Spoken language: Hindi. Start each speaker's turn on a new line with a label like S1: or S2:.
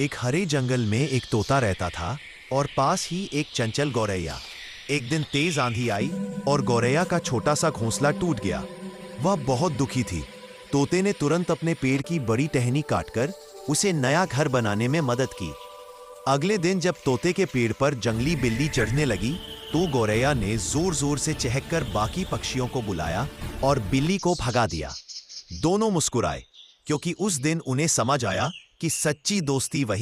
S1: एक हरे जंगल में एक तोता रहता था और पास ही एक चंचल गौरैया। एक दिन तेज आंधी आई और गौरैया का छोटा सा घोंसला टूट गया। वह बहुत दुखी थी। तोते ने तुरंत अपने पेड़ की बड़ी टहनी काटकर उसे नया घर बनाने में मदद की। अगले दिन जब तोते के पेड़ पर जंगली बिल्ली चढ़ने लगी तो गौरैया ने जोर जोर से चहककर बाकी पक्षियों को बुलाया और बिल्ली को भगा दिया। दोनों मुस्कुराए क्योंकि उस दिन उन्हें समझ आया कि सच्ची दोस्ती वही